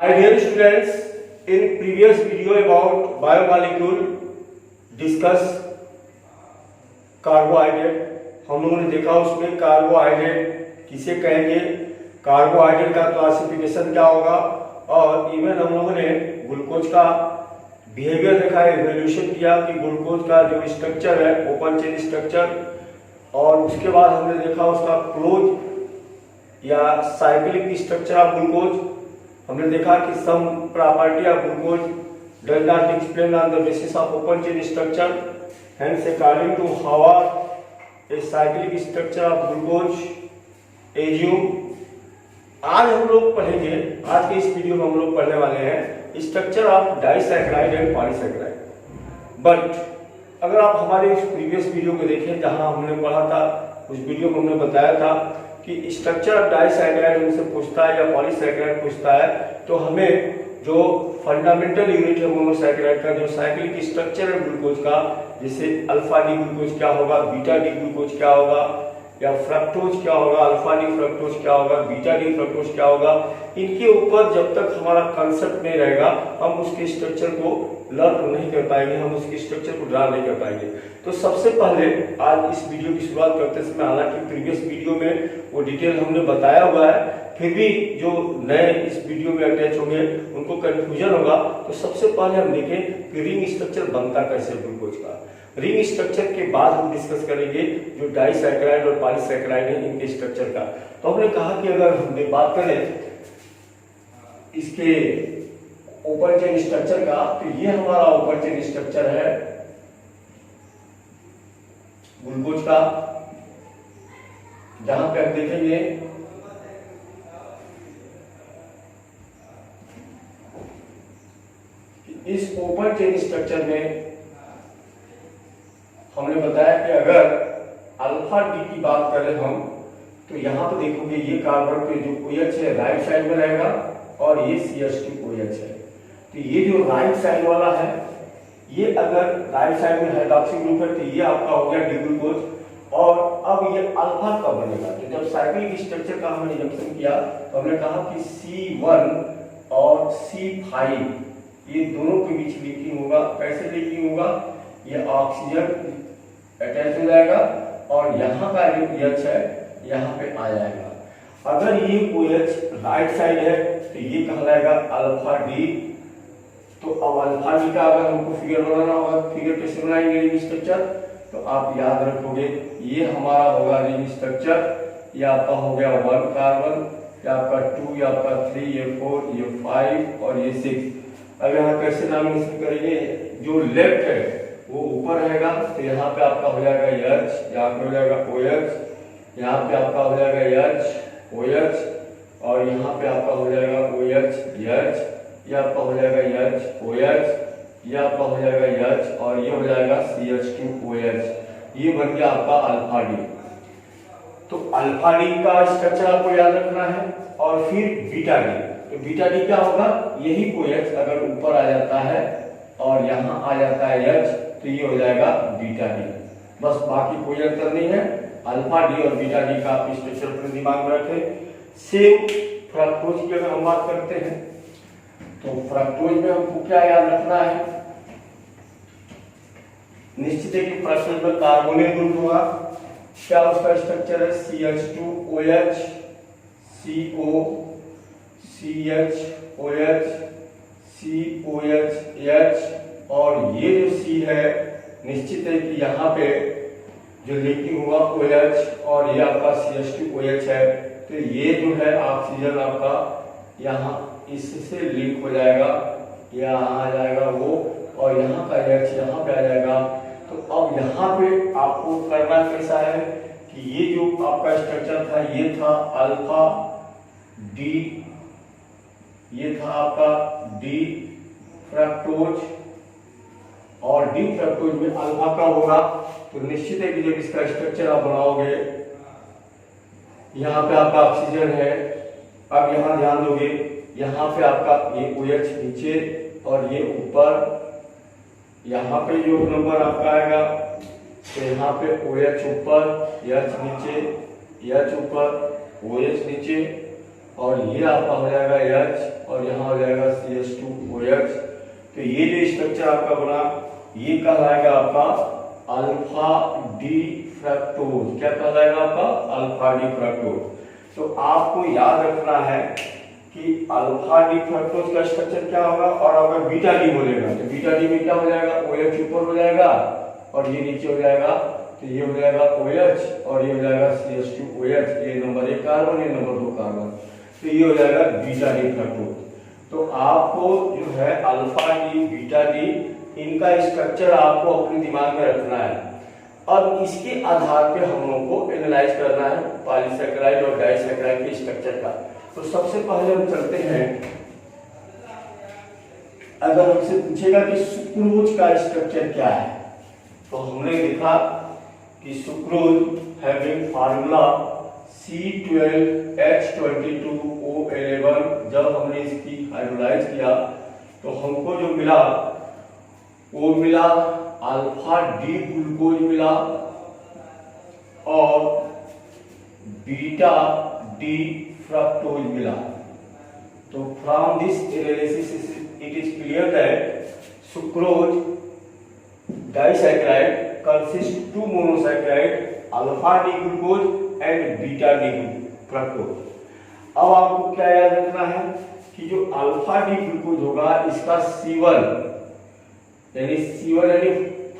My dear students, in previous video about biomolecule discuss carbohydrate. हम लोगों ने देखा उसमें कार्बोहाइड्रेट किसे कहेंगे, कार्बोहाइड्रेट का क्लासिफिकेशन क्या होगा, और इवन हम लोगों ने ग्लूकोज का बिहेवियर देखा, इवोल्यूशन किया कि ग्लूकोज का जो स्ट्रक्चर है ओपन चेन स्ट्रक्चर, और उसके बाद हमने देखा उसका क्लोज या साइक्लिक स्ट्रक्चर ऑफ ग्लूकोज। हमने देखा कि sum property of glucose does not explain on the basis of open chain structure, hence according to how a cyclic structure of glucose assume। आज हम लोग पढ़ेंगे, आज के इस वीडियो में हम लोग पढ़ने वाले हैं structure of disaccharide and polysaccharide. But अगर आप हमारे इस प्रीवियस वीडियो को देखें जहां हमने पढ़ा था, उस वीडियो में हमने बताया था कि स्ट्रक्चर ऑफ डाइसैकराइड हमसे पूछता है या पॉलीसैकराइड पूछता है, तो हमें जो फंडामेंटल यूनिट है मोनोसैकराइड का, जो साइक्लिक स्ट्रक्चर है ग्लूकोज का, जैसे अल्फा डी ग्लूकोज क्या होगा, बीटा डी ग्लूकोज क्या होगा, या फ्रक्टोज क्या होगा, अल्फा डी फ्रक्टोज क्या होगा, बीटा डी फ्रक्टोज क्या होगा, इनके ऊपर जब तक हमारा कंसेप्ट नहीं रहेगा हम उसके स्ट्रक्चर को लर्न नहीं कर पाएंगे, हम उसके स्ट्रक्चर को ड्रा नहीं कर पाएंगे। तो सबसे पहले आज इस वीडियो की शुरुआत करते समय, हालांकि प्रीवियस वीडियो में वो डिटेल हमने बताया हुआ है, फिर भी जो नए इस वीडियो में अटैच होंगे उनको कंफ्यूजन होगा, तो सबसे पहले हम देखें कि रिंग स्ट्रक्चर बनता कैसे ग्लूकोज का। रिंग स्ट्रक्चर के बाद हम डिस्कस करेंगे जो डाइसैकराइड और पॉलीसैकराइड है इनके स्ट्रक्चर का। तो हमने कहा कि अगर हम बात करें इसके ओपन चेन स्ट्रक्चर का, तो ये हमारा ओपन चेन स्ट्रक्चर है ग्लूकोज का, जहां पे हम देखेंगे कि इस ओपन चेन स्ट्रक्चर में हमने बताया कि अगर अल्फा डी की बात करें हम, तो यहां पर देखोगे ये कार्बन पे जो OH है राइट साइड में रहेगा और ये CH2 OH है। तो ये जो राइट साइड वाला है, ये अगर राइट साइड में हाइड्रोक्सी ग्रुप है तो ये आपका हो गया डी ग्लूकोज, और अब ये अल्फा कब बनेगा, तो जब साइक्लिक स्ट्रक्चर का हमने रिडक्शन किया तो हमने कहा कि C1 और C5 ये दोनों के बीच लिंकिंग होगा। कैसे लिंकिंग होगा, ये ऑक्सीजन अटैच हो जाएगा और यहाँ का जो OH है यहाँ पे आ जाएगा। अगर ये OH राइट साइड है तो ये कहलाएगा अल्फा डी। तो अब अल्फा डी का अगर हमको फिगर बनाना होगा, फिगर कैसे बनाएंगे रिंग स्ट्रक्चर, तो आप याद रखोगे ये हमारा होगा रिंग स्ट्रक्चर, ये आपका हो गया 1 कार्बन, ये आपका 2, ये आपका 3, ये 4, ये 5 और ये 6। अब यहाँ कैसे नॉमिनेशन करेंगे, जो लेफ्ट है वो ऊपर रहेगा, तो यहाँ पे आपका हो जाएगा H, यहाँ पे हो जाएगा OH, यहाँ पे आपका हो जाएगा H OH, और यहाँ पे आपका हो जाएगा OH H, ये आपका हो जाएगा H OH, ये आपका हो जाएगा H, और ये हो जाएगा CH2 OH। ये बन गया आपका अल्फा डी। तो अल्फा डी का स्ट्रक्चर आपको याद रखना है, और फिर बीटा डी। तो बीटा डी क्या होगा, यही OH अगर ऊपर आ जाता है और यहाँ आ जाता है H, तो ये हो जाएगा बीटा डी। बस बाकी कोई अंतर नहीं है, अल्फा डी और बीटा डी का आप स्ट्रक्चर अपने दिमाग में रखें। सेम फ्रक्टोज की अगर हम बात करते हैं, तो फ्रक्टोज में हमको क्या याद रखना है, निश्चित है कि फ्रक्टोज में कार्बोनिल ग्रुप होगा। क्या उसका स्ट्रक्चर है, CH2OH CO CH OH COH, और ये जो C है निश्चित है कि यहाँ पे जो लिंकिंग हुआ OH और ये आपका CH2 OH है, तो ये जो है ऑक्सीजन आपका यहाँ इससे लिंक हो जाएगा, यहाँ आ जाएगा वो, और यहाँ का H यहाँ पे आ जाएगा। तो अब यहाँ पे आपको करना कैसा है कि ये जो आपका स्ट्रक्चर था, ये था अल्फा डी, ये था आपका डी फ्रक्टोज, और डी फ्रक्टोज में अल्फा का होगा। तो निश्चित है कि जब इसका स्ट्रक्चर आप बनाओगे, यहाँ पे आपका ऑक्सीजन है, अब यहाँ ध्यान दोगे, यहाँ पे आपका ये OH नीचे और ये ऊपर, यहाँ पे जो नंबर आपका आएगा तो यहाँ पे OH ऊपर, H नीचे, H ऊपर, OH नीचे, और ये आपका हो जाएगा H और यहाँ हो जाएगा CH2OH। तो ये जो स्ट्रक्चर आपका बना ये कहलाएगा आपका अल्फा डी फ्रक्टोज। क्या कहलाएगा आपका? Alpha D fructose. तो आपको याद रखना है कि अल्फा डी फ्रक्टोज का स्ट्रक्चर क्या होगा और अगर बीटा डी बोलेगा तो बीटा डी में क्या हो जाएगा? OH ऊपर हो जाएगा और ये नीचे हो जाएगा, तो ये हो जाएगा OH और ये हो जाएगा CH2OH। ये नंबर 1 कार्बन, ये नंबर 2 कार्बन, तो ये हो जाएगा बीटा डी फ्रक्टोज। तो आपको जो है अल्फा डी बीटा डी इनका स्ट्रक्चर आपको अपने दिमाग में रखना है। अब इसके आधार पे हम लोगों को एनालाइज करना है पॉलीसैकेराइड और डाइसैकेराइड के स्ट्रक्चर का। तो सबसे पहले हम चलते हैं, अगर हमसे पूछेगा कि सुक्रोज का स्ट्रक्चर क्या है, तो हमने देखा कि सुक्रोज हैविंग फार्मूला C12H22O11। जब हमने इसकी हाइड्रोलाइज किया तो हमको जो मिला वो मिला अल्फा डी ग्लूकोज मिला और बीटा डी फ्रक्टोज मिला। तो from this analysis it is clear that sucrose disaccharide consist 2 monosaccharide alpha D glucose and beta D fructose. अब आपको क्या याद रखना है कि जो अल्फा डी ग्लूकोज होगा इसका C1 यानी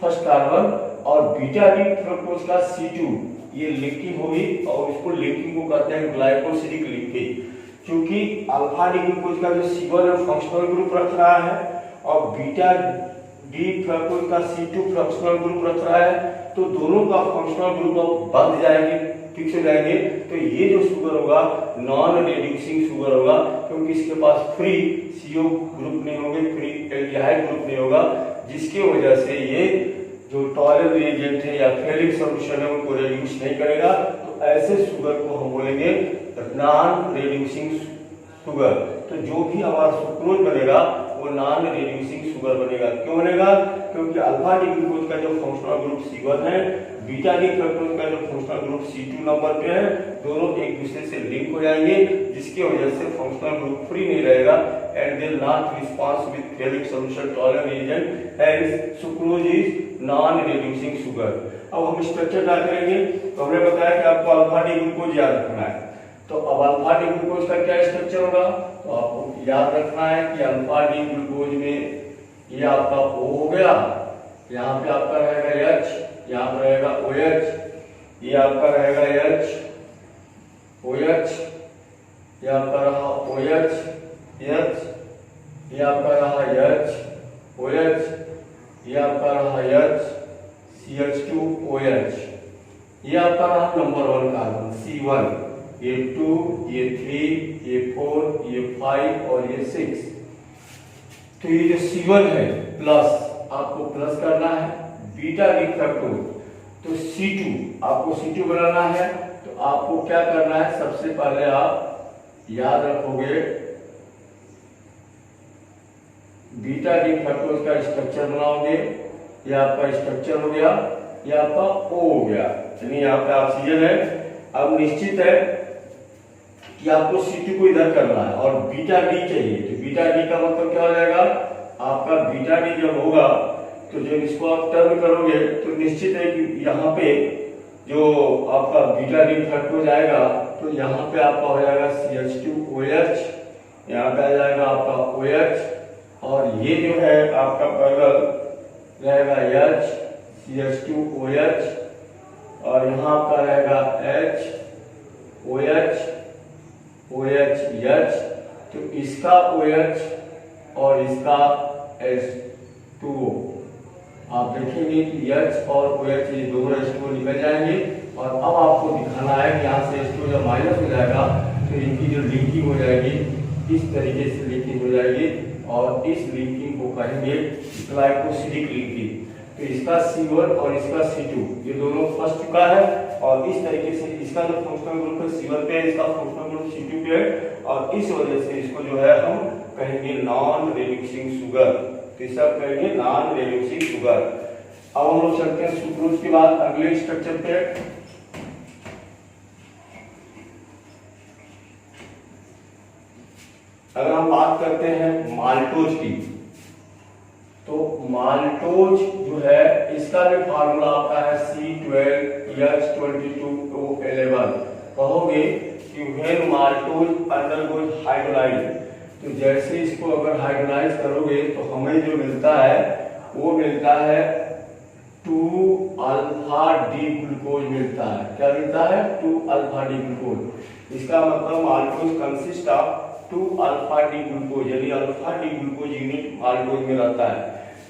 फर्स्ट कार्बन और बीटा डी फ्रक्टोज का C2 ये लिंकिंग होगी और इसको लिंकिंग को कहते हैं ग्लाइकोसिडिक लिंकिंग। क्योंकि अल्फा डी ग्लूकोज का जो C1 है फंक्शनल ग्रुप रख रहा है और बीटा डी फ्रक्टोज का C2 फ्रक्शनल ग्रुप रख रहा है, तो दोनों का फंक्शनल ग्रुप बंध जाएंगे, फिक्स हो जाएंगे। तो ये जो शुगर होगा नॉन रिड्यूसिंग शुगर होगा, क्योंकि इसके पास फ्री CO ग्रुप नहीं होंगे, फ्री एल्डिहाइड ग्रुप नहीं होगा, जिसकी वजह से ये जो टॉलरेंट रिएजेंट है या फेलिक सॉल्यूशन है उनको रिड्यूस नहीं करेगा। तो ऐसे शुगर को हम बोलेंगे नॉन रिड्यूसिंग शुगर। तो जो भी हमारा सुक्रोज बनेगा वो नॉन रिड्यूसिंग शुगर बनेगा। क्यों बनेगा? क्योंकि अल्फा डी ग्लूकोज का जो फंक्शनल ग्रुप C1 है, बीटा डी फ्रक्टोज का जो फंक्शनल ग्रुप C2 नंबर पे है, दोनों एक दूसरे से लिंक हो जाएंगे, जिसकी वजह से फंक्शनल ग्रुप फ्री नहीं रहेगा and they not response with fehling solution tollens reagent and sucrose is non reducing sugar. अब हम स्ट्रक्चर क्या करेंगे? तो हमने बताया कि आपको अल्फा डी ग्लूकोज याद रखना है। तो अब अल्फा डी ग्लूकोज का क्या स्ट्रक्चर होगा? तो आपको याद रखना है कि अल्फा डी ग्लूकोज में ये आपका O हो गया, यहाँ पे आपका रहेगा H, यहाँ पे रहेगा OH, ये आपका रहेगा H OH, ये आपका रहा OH H, ये आपका रहा H OH, ये आपका रहा H CH2OH, ये आपका रहा नंबर 1 कार्बन C1, ये 2, ये 3, ये 4, ये 5 और ये 6। तो ये जो C1 है प्लस, आपको प्लस करना है बीटा डी फ्रक्टोज। तो C2 आपको C2 बनाना है, तो आपको क्या करना है? सबसे पहले आप याद रखोगे बीटा डी फ्रक्टोज का स्ट्रक्चर बनाओगे। ये आपका स्ट्रक्चर हो गया, ये आपका O हो गया, यानी यहाँ पे ऑक्सीजन है। अब निश्चित है कि आपको C2 को इधर करना है और बीटा डी चाहिए। तो बीटा डी का मतलब क्या हो जाएगा? आपका बीटा डी जब होगा तो जब इसको आप टर्न करोगे तो निश्चित है कि यहाँ पे जो आपका बीटा डी फ्रक्टोज आएगा तो यहाँ पे आपका हो जाएगा CH2OH, यहाँ पे आ जाएगा आपका OH और ये जो है आपका पैरेलल रहेगा H CH2OH और यहाँ आपका रहेगा H OH OH। तो इसका OH और इसका H2O आप देखेंगे कि H और OH ये दोनों H2O निकल जाएंगे। और अब आपको दिखाना है कि यहाँ से H2O जब माइनस हो जाएगा तो इनकी जो लिंकिंग हो जाएगी इस तरीके से लिंकिंग हो जाएगी और इस लिंकिंग को कहेंगे ग्लाइकोसिडिक लिंकिंग। तो इसका C1 और इसका C2 ये दोनों फंस चुका है और इस तरीके से इसका जो फंक्शनल ग्रुप है C1 पे है, इसका फंक्शनल ग्रुप C2 पे है और इस वजह से इसको जो है हम कहेंगे नॉन रिड्यूसिंग शुगर। तो इसे आप कहेंगे नॉन रिड्यूसिंग शुगर। अब हम लोग चलते हैं सुक्रोज के बाद अगले स्ट्रक्चर पे। अगर हम बात करते हैं माल्टोज की, तो माल्टोज जो है इसका भी फार्मूला आपका है C12H22O11। कहोगे कि व्हेन माल्टोज अंडरगोज हाइड्रोलाइज, तो जैसे इसको अगर हाइड्रोलाइज करोगे तो हमें जो मिलता है वो मिलता है 2-अल्फा डी ग्लूकोज मिलता है। क्या मिलता है? Two alpha D glucose. इसका मतलब maltose consist of two alpha D glucose, यानी alpha D glucose unit maltose में रहता है।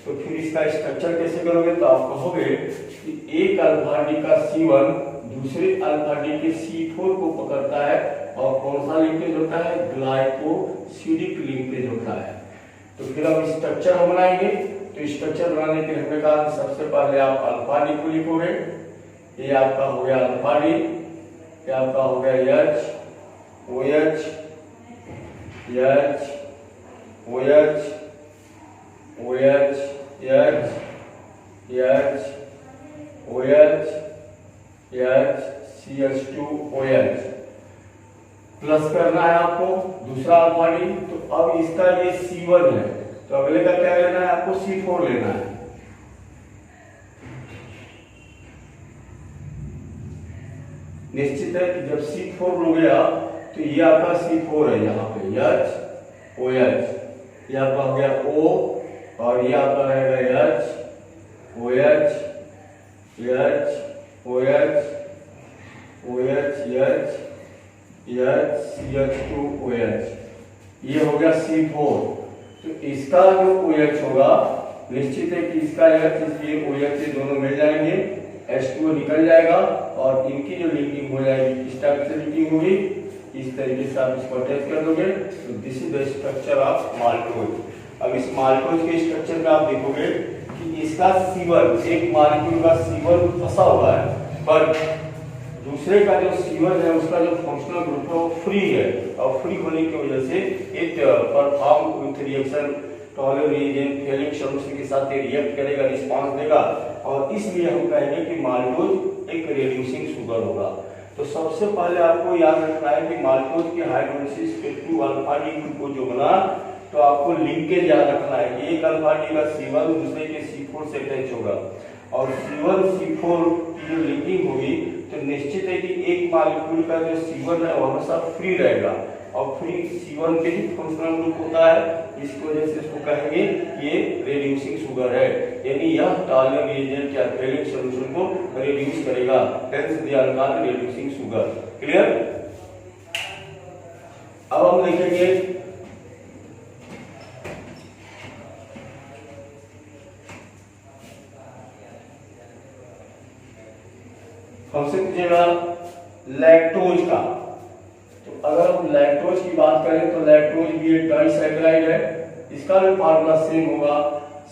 तो फिर इसका स्ट्रक्चर कैसे करोगे? तो आप कहोगे कि एक अल्फा डी का C1 दूसरे अल्फा डी के C4 को पकड़ता है, और कौन सा लिंकेज होता है? ग्लाइकोसिडिक लिंकेज होता है। तो फिर अब स्ट्रक्चर हम बनाएंगे। तो स्ट्रक्चर बनाने के लिए हमने कहा सबसे पहले आप अल्फा डी को लिखोगे। ये आपका हो गया अल्फा डी, ये आपका हो गया H OH H OH OH H H OH H CH2OH plus करना है आपको दूसरा अल्फा डी। तो अब इसका ये C1 है, तो अगले का क्या लेना है आपको? C4 लेना है। निश्चित है कि जब C4 हो गया तो ये आपका C4 है, यहाँ पे H OH, ये आपका हो गया O, और ये आपका रहेगा H OH H OH OH H CH2OH, ये हो गया C4। तो इसका जो OH होगा, निश्चित है कि इसका H इसलिए OH से दोनों मिल जाएंगे, H2O निकल जाएगा, और इनकी जो लिंकिंग हो जाएगी इस टाइप से लिंकिंग होगी। इस तरीके से आप इसको अटैच कर दोगे। तो this is the structure of maltose. अब इस माल्टोज के स्ट्रक्चर में आप देखोगे कि इसका C1, एक मालिक्यूल का C1 फंसा हुआ है, पर दूसरे का जो C1 है उसका जो फंक्शनल ग्रुप है वो फ्री है, और फ्री होने की वजह से it perform with reaction Tollens reagent Fehling solution के साथ ये रिएक्ट करेगा, रिस्पांस देगा, और इसलिए हम कहेंगे कि माल्टोज एक रिड्यूसिंग शुगर होगा। तो सबसे पहले आपको याद रखना है कि माल्टोज की हाइड्रोलिसिस के 2-अल्फा डी ग्लूकोज जो बना, तो आपको लिंकेज याद रखना है कि एक अल्फा डी का C1 दूसरे के C4 से अटैच होगा, और C1 C4 की जो लिंकिंग होगी तो निश्चित है कि एक मालिक्यूल का जो C1 है वो हमेशा फ्री रहेगा, और फ्री C1 के ही फंक्शनल ग्रुप होता है। इसकी वजह से इसको कहेंगे ये रिड्यूसिंग शुगर है, यानी यह टॉलरेंट रिएजेंट या फेलिंग सॉल्यूशन को रिड्यूस करेगा, hence they are called reducing sugar. Clear? अब हम देखेंगे हमसे पूछेगा लैक्टोज का। तो अगर हम लैक्टोज की बात करें तो लैक्टोज भी एक डाइसैकेराइड है, इसका भी फार्मूला सेम होगा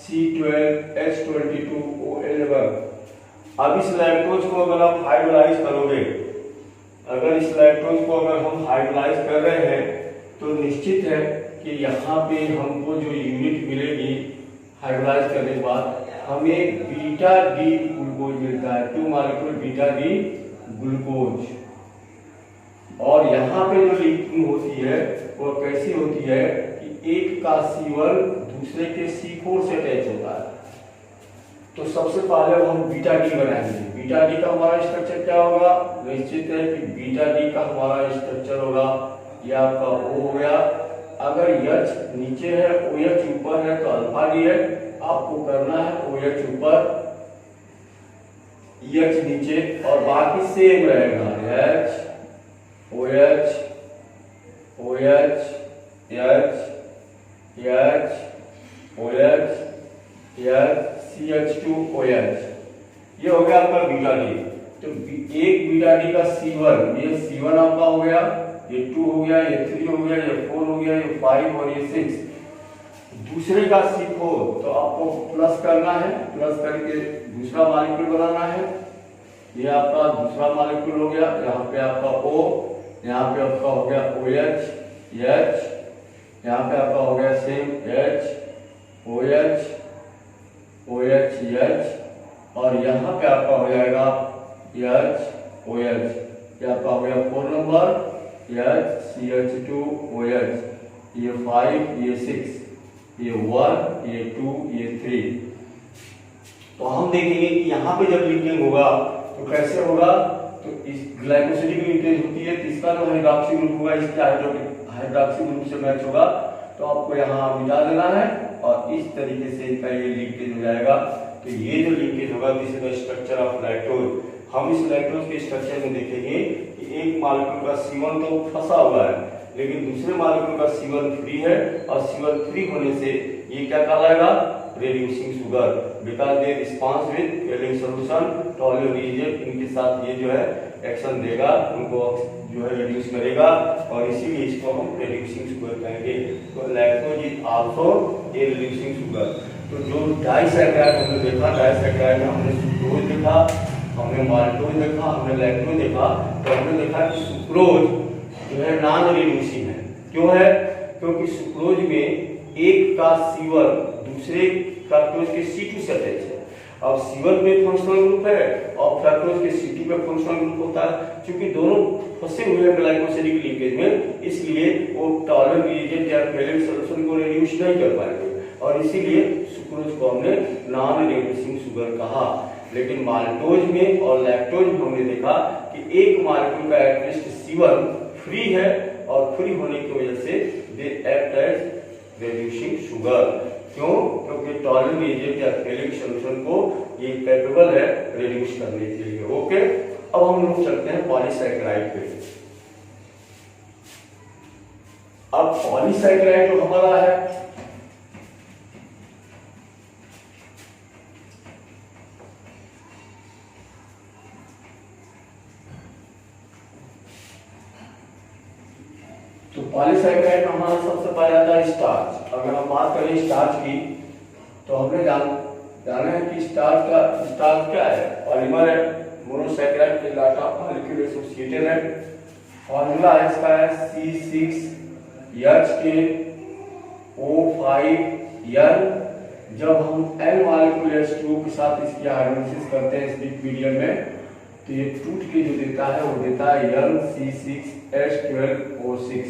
C12H22O11। अब इस लैक्टोज को अगर आप हाइड्रोलाइज करोगे, अगर इस लैक्टोज को अगर हम हाइड्रोलाइज कर रहे हैं तो निश्चित है कि यहाँ पे हमको जो यूनिट मिलेगी हाइड्रोलाइज करने के बाद, हमें बीटा डी ग्लूकोज मिलता है, 2 मॉलिक्यूल बीटा डी ग्लूकोज। और यहाँ पे जो लिंकिंग होती है वो कैसी होती है कि एक का C1 दूसरे के C4 से अटैच होता है। तो सबसे पहले हम बीटा डी बनाएंगे। बीटा डी का हमारा स्ट्रक्चर क्या होगा? निश्चित है कि बीटा डी का हमारा स्ट्रक्चर होगा, ये आपका O हो गया। अगर H नीचे है OH ऊपर है तो अल्फा डी है, आपको करना है OH ऊपर H नीचे, और बाकी सेम रहेगा H OH OH H H OH H CH2OH, ये हो गया आपका बीटा डी। तो एक बीटा डी का C1, ये C1 आपका हो गया, ये 2 हो गया, ये 3 हो गया, ये 4 हो गया, ये 5 और ये 6। दूसरे का C4 तो आपको प्लस करना है, प्लस करके दूसरा मॉलिक्यूल बनाना है। ये आपका दूसरा मॉलिक्यूल हो गया, यहाँ पे आपका O, यहाँ पे आपका हो गया OH H, यहाँ पे आपका हो गया same H OH OH H, और यहाँ पे आपका हो जाएगा H OH, ये आपका हो गया 4 नंबर H CH2OH। ये 5, ये 6, ये 1, ये 2, ये 3। तो हम देखेंगे कि यहाँ पे जब लिंकिंग होगा तो कैसे होगा। तो इस ग्लाइकोसिडिक लिंकेज होती है, तो इसका जो हाइड्रॉक्सी ग्रुप होगा इसके हाइड्रॉक्सी ग्रुप से मैच होगा, तो आपको यहाँ मिटा देना है और इस तरीके से इनका ये लिंकेज हो जाएगा। तो ये जो लिंकेज होगा this is the structure of lactose. हम इस लैक्टोज के स्ट्रक्चर में देखेंगे कि एक मॉलिक्यूल का C1 तो फंसा हुआ है, लेकिन दूसरे मॉलिक्यूल का C1 फ्री है, और C1 फ्री होने से ये क्या कहलाएगा, reducing sugar, because they response with Fehling solution Tollens, इनके साथ ये जो है एक्शन देगा, उनको जो है रिड्यूस करेगा, और इसीलिए इसको हम रिड्यूसिंग शुगर कहेंगे। तो lactose is also a reducing sugar. तो जो डाइसैकेराइड हमने देखा, डाइसैकेराइड में हमने सुक्रोज देखा, हमने माल्टोज देखा, हमने लैक्टोज देखा, तो हमने देखा कि सुक्रोज जो है नॉन रिड्यूसिंग है। क्यों है, क्योंकि सुक्रोज में एक का C1 दूसरे फ्रक्टोज के C2 से अटैच है। अब C1 पे फंक्शनल ग्रुप है और फ्रक्टोज के C2 पे फंक्शनल ग्रुप होता है। क्योंकि दोनों फंसे हुए हैं ग्लाइकोसिडिक लिंकेज में, इसलिए वो टॉलरेट रिएजेंट या फेलिंग सॉल्यूशन को रिड्यूस नहीं कर पाएंगे, और इसीलिए सुक्रोज को हमने नॉन रिड्यूसिंग शुगर कहा। लेकिन माल्टोज में और लैक्टोज में हमने देखा कि एक मॉलिक्यूल का एटलिस्ट C1 फ्री है, और फ्री होने की वजह से they act as reducing sugar. क्यों, क्योंकि टॉलरेट रिएजेंट या फेलिंग सॉल्यूशन को ये कैपेबल है रिड्यूस करने के लिए। ओके, अब हम लोग चलते हैं पॉलीसैकेराइड पे। अब पॉलीसैकेराइड जो हमारा है, तो पॉलीसैकेराइड में हमारा सबसे पहले आता है स्टार्च। अगर हम बात करें स्टार्च की, तो हमने जाना है कि स्टार्च क्या है, पॉलीमर है, मोनोसैकेराइड के लाटा मॉलिक्यूल एसोसिएटेड है। फॉर्मूला इसका है C6H10O5N। जब हम N मॉलिक्यूल H2O के साथ इसकी हाइड्रोलिसिस करते हैं स्टिक मीडियम में, तो ये टूट के जो देता है वो देता है NC6H12O6।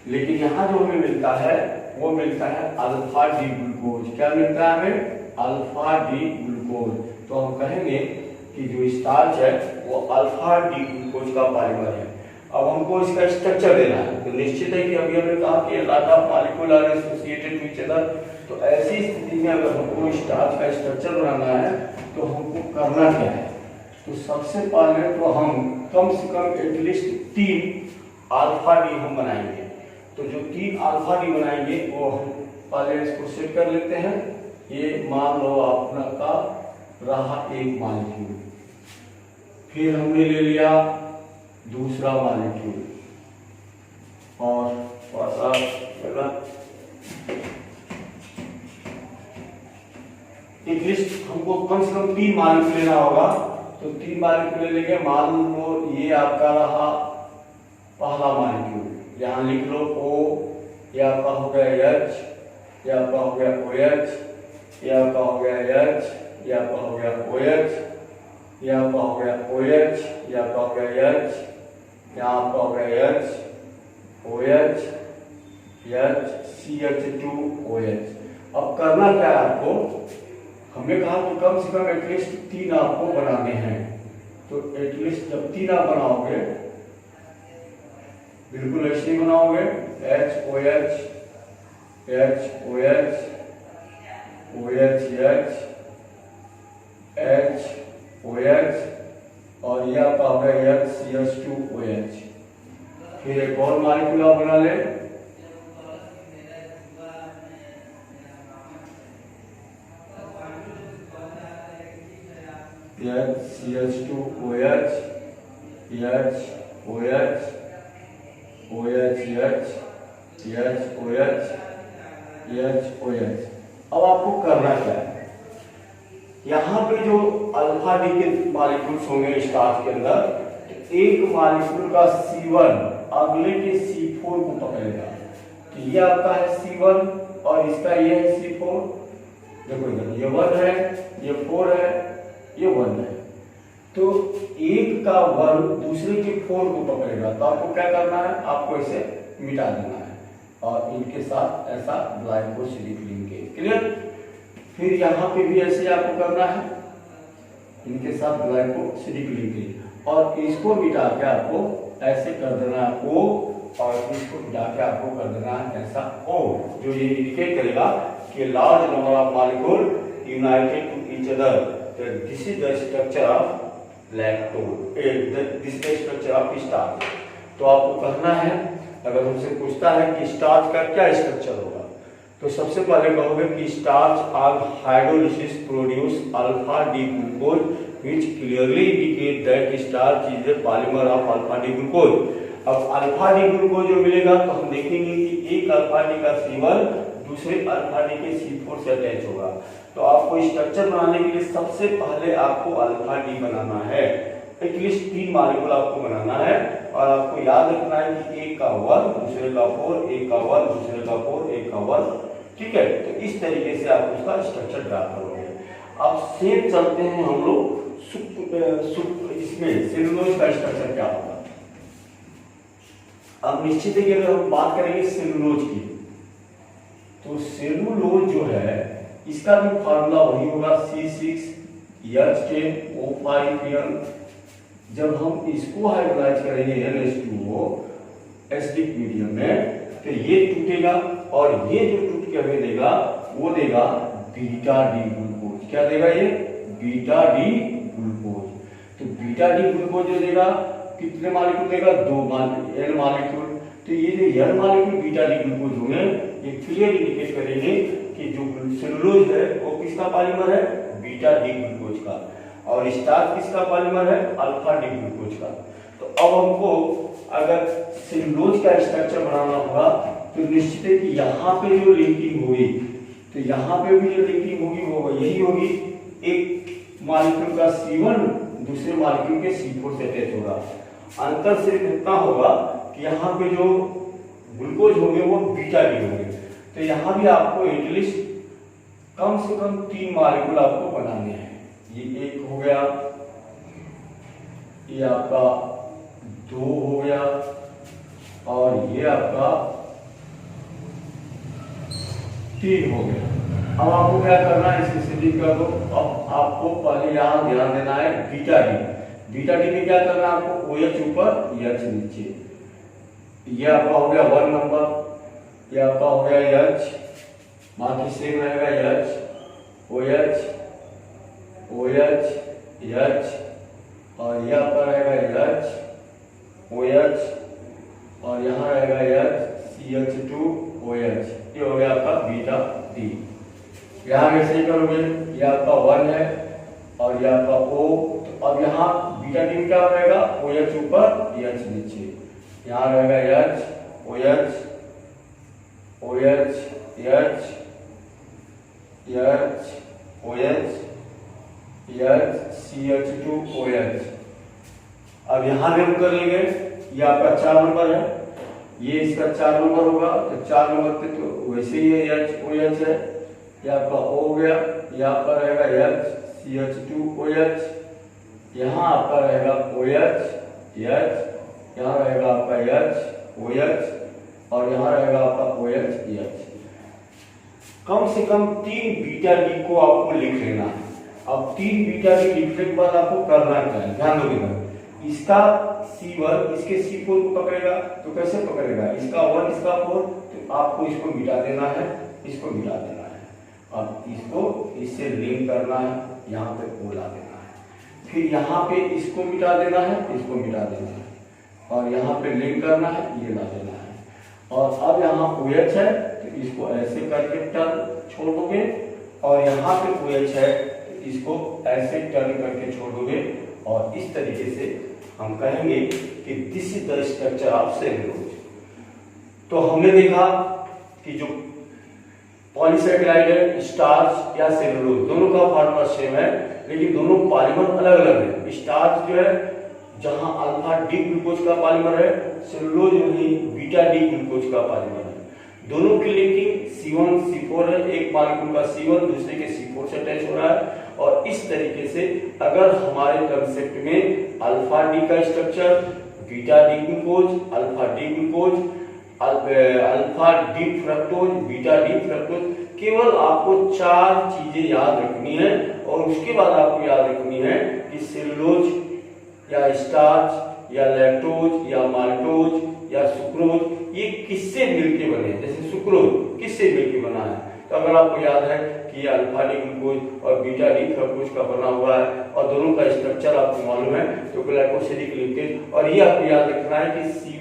लेकिन यहाँ जो हमें मिलता है वो मिलता है अल्फा डी ग्लूकोज। क्या मिलता है हमें, अल्फा डी ग्लूकोज। तो हम कहेंगे कि जो स्टार्च है वो अल्फा डी ग्लूकोज का पॉलीमर है। अब हमको इसका स्ट्रक्चर देना है, तो निश्चित है कि अभी हमने कहा कि lot of molecule are associated with each other. तो ऐसी स्थिति में अगर हमको स्टार्च का स्ट्रक्चर बनाना है तो हमको करना क्या है, तो सबसे पहले तो हम कम से कम एटलीस्ट 3 अल्फा डी हम बनाएंगे। तो जो 3 अल्फा डी बनाएंगे वो हम पहले इसको सेट कर लेते हैं। ये मान लो अपना का रहा एक मॉलिक्यूल, फिर हमने ले लिया दूसरा मॉलिक्यूल, और एटलीस्ट हमको कम से कम 3 मॉलिक्यूल लेना होगा। तो 3 मॉलिक्यूल ले लेंगे। मान लो ये आपका रहा पहला मॉलिक्यूल, यहाँ लिख लो O, ये आपका हो गया H, ये आपका हो गया OH, ये आपका हो गया H, ये आपका हो गया OH, ये आपका हो गया OH, ये आपका हो गया H, यहाँ आपका हो गया H, OH, H, CH2OH। अब करना क्या है आपको, हमने कहा कि कम से कम एटलीस्ट 3 आपको बनाने हैं। तो एटलीस्ट जब 3 आप बनाओगे, बिल्कुल ऐसे ही बनाओगे, HOH, HOH, OHH, HOH, और ये आपका हो गया HCH2OH। फिर एक और मॉलिक्यूल आप बना ले, CH2OH, HOH, OHH, HOH, HOH। अब आपको करना क्या है, यहाँ पे जो अल्फा डी के मॉलिक्यूल्स होंगे स्टार्च के अंदर, तो एक मॉलिक्यूल का C1 अगले के C4 को पकड़ेगा। तो ये आपका है C1 और इसका ये है C4। देखो इधर ये 1 है, ये 4 है, ये 1 है। तो एक का 1 दूसरे के 4 को पकड़ेगा। तो आपको क्या करना है, आपको इसे मिटा देना है। और इनके साथ ऐसा ग्लाइकोसिडिक लिंकेज। क्लियर? फिर यहाँ पे भी ऐसे आपको करना है, इनके साथ ग्लाइकोसिडिक लिंकेज, और इसको मिटा के आपको ऐसे कर देना है O, और इसको मिटा के आपको कर देना है ऐसा O, जो ये इंडिकेट करेगा कि large number of molecule united to each other, this is the structure of lactose, this is the structure of starch. तो आपको कहना है, अगर हमसे पूछता है कि स्टार्च का क्या स्ट्रक्चर होगा, तो सबसे पहले कहोगे कि starch on hydrolysis produce alpha D glucose which clearly indicate that starch is a polymer of alpha D glucose. अब अल्फा डी ग्लूकोज जो मिलेगा तो हम देखेंगे कि एक अल्फा डी का C1 दूसरे अल्फा डी के C4 से अटैच होगा। तो आपको स्ट्रक्चर बनाने के लिए सबसे पहले आपको अल्फा डी बनाना है, एटलीस्ट 3 मॉलिक्यूल आपको बनाना है, और आपको याद रखना है कि एक का 1 दूसरे का 4, एक का 1 दूसरे का 4, एक का 1, ठीक है। तो इस तरीके से आप उसका स्ट्रक्चर ड्रा करोगे। अब सेम चलते हैं हम लोग इसमें सेलुलोज का स्ट्रक्चर क्या होगा। अब निश्चित है कि अगर हम बात करेंगे सेलुलोज की, तो सेलुलोज जो है इसका भी फार्मूला वही होगा C6H10O5N। जब हम इसको हाइड्रोलाइज करेंगे NH2O एसिडिक मीडियम में, तो ये टूटेगा, और ये जो टूट के हमें देगा वो देगा बीटा डी ग्लूकोज। क्या देगा ये? Beta D glucose. तो बीटा डी ग्लूकोज जो देगा कितने मॉलिक्यूल देगा? 2 N मॉलिक्यूल। तो ये जो N molecule beta D glucose होंगे, ये क्लियर इंडिकेट करेंगे कि जो सेलुलोज है वो किसका पॉलीमर है? बीटा डी ग्लूकोज का, और स्टार्च किसका पॉलीमर है? अल्फा डी ग्लूकोज का। तो अब हमको अगर सेलुलोज का स्ट्रक्चर बनाना होगा, तो निश्चित है कि यहाँ पे जो लिंकिंग होगी, तो यहाँ पे भी जो लिंकिंग होगी वो यही होगी, एक मॉलिक्यूल का C1 दूसरे मॉलिक्यूल के C4 से अटैच होगा। अंतर सिर्फ इतना होगा कि यहाँ पे जो ग्लूकोज होंगे वो बीटा डी होंगे। तो यहाँ भी आपको एटलीस्ट कम से कम 3 मॉलिक्यूल आपको बनाने हैं। ये एक हो गया, ये आपका 2 हो गया, और ये आपका 3 हो गया। अब आपको क्या करना है, इसे सीधी कर दो। अब आपको पहले यहाँ ध्यान देना है बीटा डी। बीटा डी में क्या करना है आपको? OH ऊपर, H नीचे। ये आपका हो गया 1 नंबर, ये आपका हो गया H, बाकी सेम रहेगा H, OH, OH, H, और ये आपका रहेगा H, OH, और यहाँ रहेगा H, CH2OH। ये हो गया आपका बीटा डी। यहाँ कैसे ही करोगे, ये आपका 1 है और ये आपका O। तो अब यहाँ बीटा डी क्या रहेगा? OH ऊपर, H नीचे। यहाँ रहेगा H, OH, OH, H, H, OH, H, CH2OH। अब यहाँ भी हम कर लेंगे, ये आपका 4 नंबर है, ये इसका 4 नंबर होगा, तो 4 नंबर पे तो वैसे ही H, OH है। ये आपका O हो गया, ये आपका रहेगा H, CH2OH। यहाँ आपका रहेगा OH, H, यहाँ रहेगा आपका H, OH, और यहाँ रहेगा आपका OH, H। कम से कम 3 बीटा डी को आपको लिख लेना है। अब 3 बीटा डी लिखने के बाद आपको करना क्या है, ध्यान दोगे। इसका C1 इसके C4 को पकड़ेगा, तो कैसे पकड़ेगा? इसका 1 इसका 4, तो आपको इसको मिटा देना है, इसको मिटा देना है। अब इसको इससे लिंक करना है, यहाँ पे O ला देना है, फिर यहाँ पे इसको मिटा देना है, इसको मिटा देना है, और यहाँ पे लिंक करना है, ये ला देना है। और अब यहाँ OH है, तो इसको ऐसे करके टर्न छोड़ दोगे, और यहाँ पे OH है, तो इसको ऐसे टर्न करके छोड़ दोगे, और इस तरीके से हम कहेंगे कि this is the structure of cellulose. तो हमने देखा कि जो पॉलीसैकेराइड है, स्टार्च या सेलुलोज, दोनों का फार्मूला सेम है, लेकिन दोनों पॉलीमर अलग अलग है। स्टार्च जो है जहां अल्फा डी ग्लूकोज का पॉलीमर है, सेलुलोज वही बीटा डी ग्लूकोज का पॉलीमर है। दोनों की लिंकिंग C1 C4 है, एक मॉलिक्यूल का C1 दूसरे के C4 से अटैच हो रहा है। और इस तरीके से अगर हमारे कंसेप्ट में अल्फा डी का structure, beta D glucose, alpha D glucose, alpha D fructose, beta D fructose. केवल आपको 4 चीजें याद रखनी है और उसके बाद आपको याद रखनी है कि सेलुलोज या स्टार्च या लैक्टोज या माल्टोज या सुक्रोज ये किससे मिलके बने हैं। जैसे सुक्रोज किससे मिलके बना है, तो अगर आपको याद है कि ये अल्फा डी ग्लूकोज और बीटा डी फ्रक्टोज का बना हुआ है और दोनों का स्ट्रक्चर आपको मालूम है, तो ग्लाइकोसिडिक लिंकेज। और ये आपको याद रखना है कि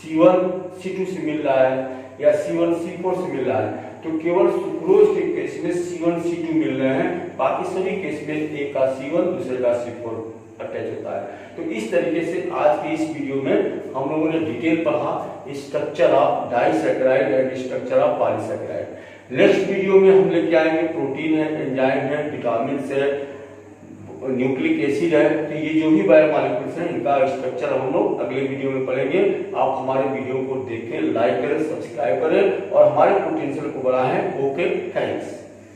C1 C2 से मिल रहा है या C1 C4 से मिल रहा है, तो केवल सुक्रोज के केस में C1 C2 मिल रहे हैं, बाकी सभी केस में एक का C1 दूसरे का C4 अटैच होता है। तो इस तरीके से आज के इस वीडियो में हम लोगों ने डिटेल पढ़ा structure of disaccharide and structure of polysaccharide. Next video में हम लेके आएंगे प्रोटीन है, एंजाइम है, विटामिन है, न्यूक्लिक एसिड है। तो ये जो भी बायोमॉलिक्यूल्स हैं इनका स्ट्रक्चर हम लोग अगले वीडियो में पढ़ेंगे। आप हमारे वीडियो को देखें, लाइक करें, सब्सक्राइब करें और हमारे पोटेंशियल को बढ़ाएं। Okay, thanks.